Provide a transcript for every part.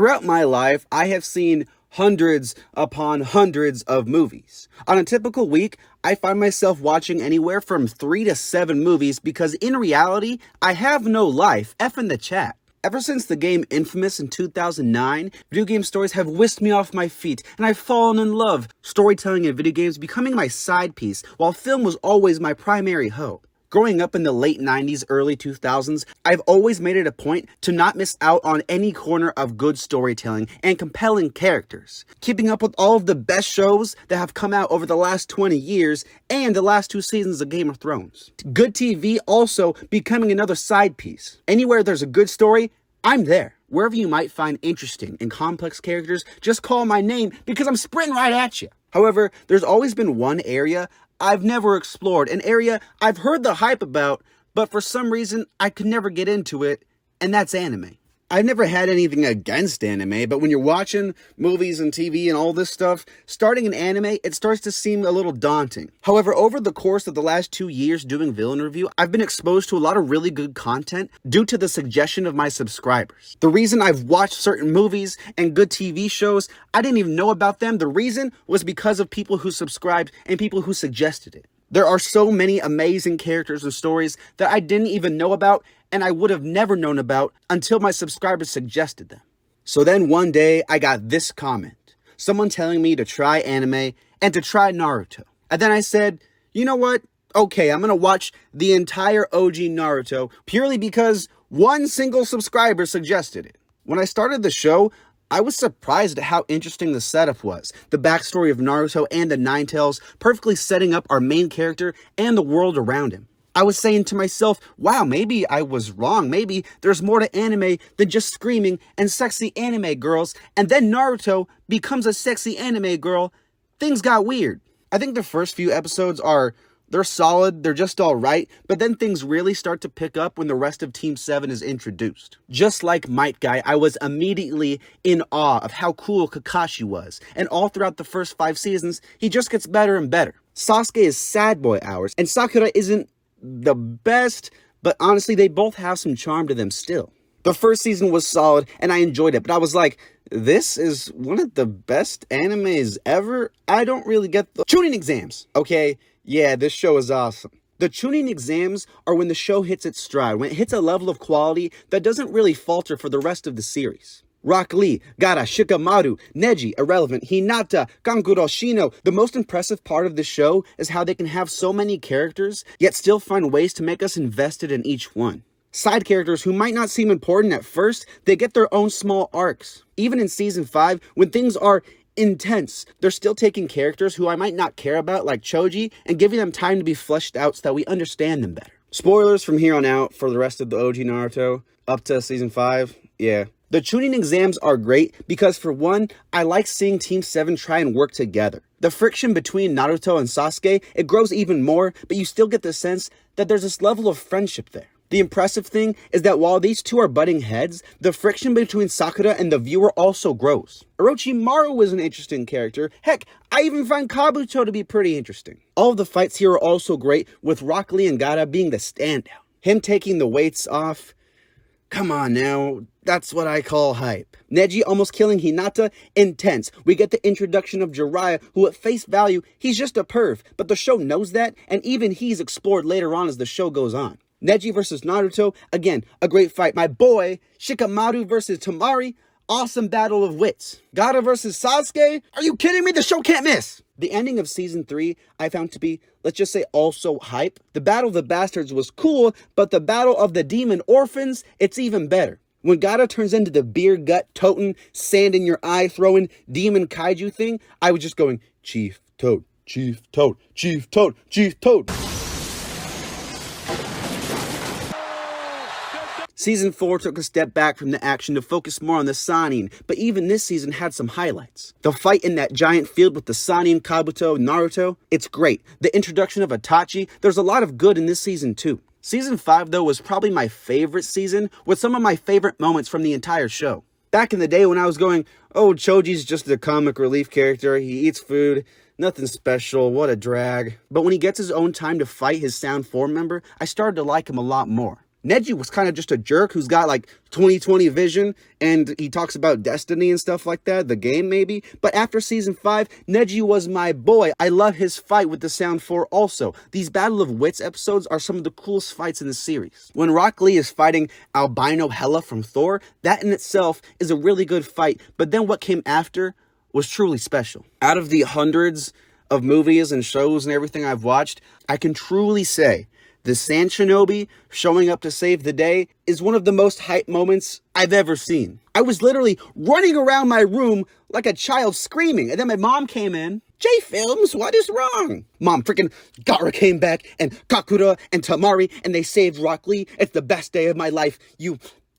Throughout my life, I have seen hundreds upon hundreds of movies. On a typical week, I find myself watching anywhere from 3 to 7 movies because in reality, I have no life. F in the chat. Ever since the game Infamous in 2009, video game stories have whisked me off my feet, and I've fallen in love. Storytelling in video games becoming my side piece, while film was always my primary hoe. Growing up in the late 90s, early 2000s, I've always made it a point to not miss out on any corner of good storytelling and compelling characters. Keeping up with all of the best shows that have come out over the last 20 years and the last 2 seasons of Game of Thrones. Good TV also becoming another side piece. Anywhere there's a good story, I'm there. Wherever you might find interesting and complex characters, just call my name because I'm sprinting right at you. However, there's always been one area I've never explored, an area I've heard the hype about, but for some reason I could never get into it, and that's anime. I've never had anything against anime, but when you're watching movies and TV and all this stuff, starting an anime, it starts to seem a little daunting. However, over the course of the last 2 years doing Villain Review, I've been exposed to a lot of really good content due to the suggestion of my subscribers. The reason I've watched certain movies and good TV shows, I didn't even know about them. The reason was because of people who subscribed and people who suggested it. There are so many amazing characters and stories that I didn't even know about, and I would have never known about until my subscribers suggested them. So then one day, I got this comment. Someone telling me to try anime and to try Naruto. And then I said, you know what? Okay, I'm gonna watch the entire OG Naruto purely because one single subscriber suggested it. When I started the show, I was surprised at how interesting the setup was. The backstory of Naruto and the Nine Tails perfectly setting up our main character and the world around him. I was saying to myself, wow, maybe I was wrong. Maybe there's more to anime than just screaming and sexy anime girls. And then Naruto becomes a sexy anime girl. Things got weird. I think the first few episodes they're solid, they're just alright, but then things really start to pick up when the rest of Team 7 is introduced. Just like Might Guy, I was immediately in awe of how cool Kakashi was, and all throughout the first 5 seasons, he just gets better and better. Sasuke is sad boy hours, and Sakura isn't the best, but honestly, they both have some charm to them still. The first season was solid, and I enjoyed it, but I was like, this is one of the best animes ever? I don't really get the tuning exams, okay? Yeah, this show is awesome. The tuning exams are when the show hits its stride, when it hits a level of quality that doesn't really falter for the rest of the series. Rock Lee, Gaara, Shikamaru, Neji, Irrelevant, Hinata, Kankuro, Shino. The most impressive part of the show is how they can have so many characters, yet still find ways to make us invested in each one. Side characters who might not seem important at first, they get their own small arcs. Even in Season 5, when things are intense, they're still taking characters who I might not care about, like Choji, and giving them time to be fleshed out so that we understand them better. Spoilers from here on out for the rest of the OG Naruto, up to Season 5, yeah. The tuning exams are great because, for one, I like seeing Team 7 try and work together. The friction between Naruto and Sasuke, it grows even more, but you still get the sense that there's this level of friendship there. The impressive thing is that while these two are butting heads, the friction between Sakura and the viewer also grows. Orochimaru is an interesting character. Heck, I even find Kabuto to be pretty interesting. All of the fights here are also great, with Rock Lee and Gaara being the standout. Him taking the weights off, come on now, that's what I call hype. Neji almost killing Hinata, intense. We get the introduction of Jiraiya, who at face value, he's just a perv, but the show knows that, and even he's explored later on as the show goes on. Neji versus Naruto, again, a great fight. My boy, Shikamaru versus Temari, awesome battle of wits. Gaara versus Sasuke, are you kidding me? The show can't miss. The ending of Season 3, I found to be, let's just say, also hype. The Battle of the Bastards was cool, but the Battle of the Demon Orphans, it's even better. When Gaara turns into the beer gut toting, sand in your eye throwing demon kaiju thing, I was just going, Chief Toad, Chief Toad, Chief Toad, Chief Toad. Season 4 took a step back from the action to focus more on the Sannin, but even this season had some highlights. The fight in that giant field with the Sannin, Kabuto, and Naruto, it's great. The introduction of Itachi, there's a lot of good in this season too. Season 5 though was probably my favorite season, with some of my favorite moments from the entire show. Back in the day when I was going, oh, Choji's just a comic relief character, he eats food, nothing special, what a drag. But when he gets his own time to fight his Sound 4 member, I started to like him a lot more. Neji was kind of just a jerk who's got like 20/20 vision, and he talks about destiny and stuff like that, the game maybe. But after season 5, Neji was my boy. I love his fight with the Sound 4 also. These Battle of Wits episodes are some of the coolest fights in the series. When Rock Lee is fighting Albino Hela from Thor, that in itself is a really good fight, but then what came after was truly special. Out of the hundreds of movies and shows and everything I've watched, I can truly say the Sand Shinobi showing up to save the day is one of the most hype moments I've ever seen. I was literally running around my room like a child screaming, and then my mom came in. J-Films, what is wrong? Mom, freaking Gara came back, and Kakura and Tamari, and they saved Rock Lee. It's the best day of my life. You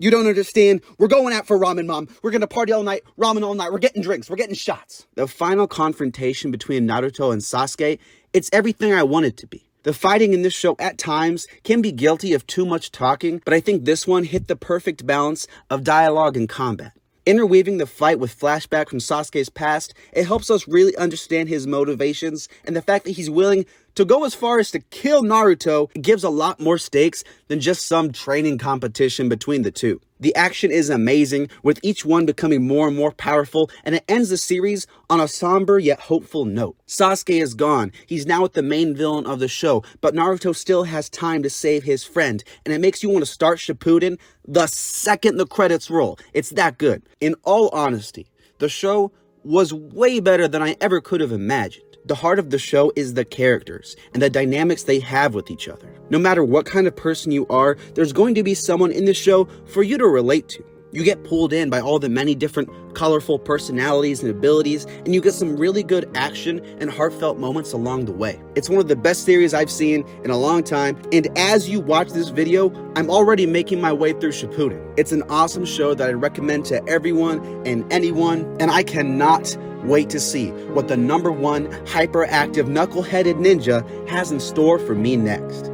don't understand. We're going out for ramen, Mom. We're going to party all night, ramen all night. We're getting drinks. We're getting shots. The final confrontation between Naruto and Sasuke, it's everything I want it to be. The fighting in this show at times can be guilty of too much talking, but I think this one hit the perfect balance of dialogue and combat. Interweaving the fight with flashback from Sasuke's past, it helps us really understand his motivations, and the fact that he's willing to go as far as to kill Naruto gives a lot more stakes than just some training competition between the two. The action is amazing, with each one becoming more and more powerful, and it ends the series on a somber yet hopeful note. Sasuke is gone. He's now with the main villain of the show, but Naruto still has time to save his friend, and it makes you want to start Shippuden the second the credits roll. It's that good. In all honesty, the show was way better than I ever could have imagined. The heart of the show is the characters and the dynamics they have with each other. No matter what kind of person you are, there's going to be someone in the show for you to relate to. You get pulled in by all the many different colorful personalities and abilities, and you get some really good action and heartfelt moments along the way. It's one of the best series I've seen in a long time, and as you watch this video, I'm already making my way through Shippuden. It's an awesome show that I recommend to everyone and anyone, and I cannot wait to see what the #1 hyperactive knuckleheaded ninja has in store for me next.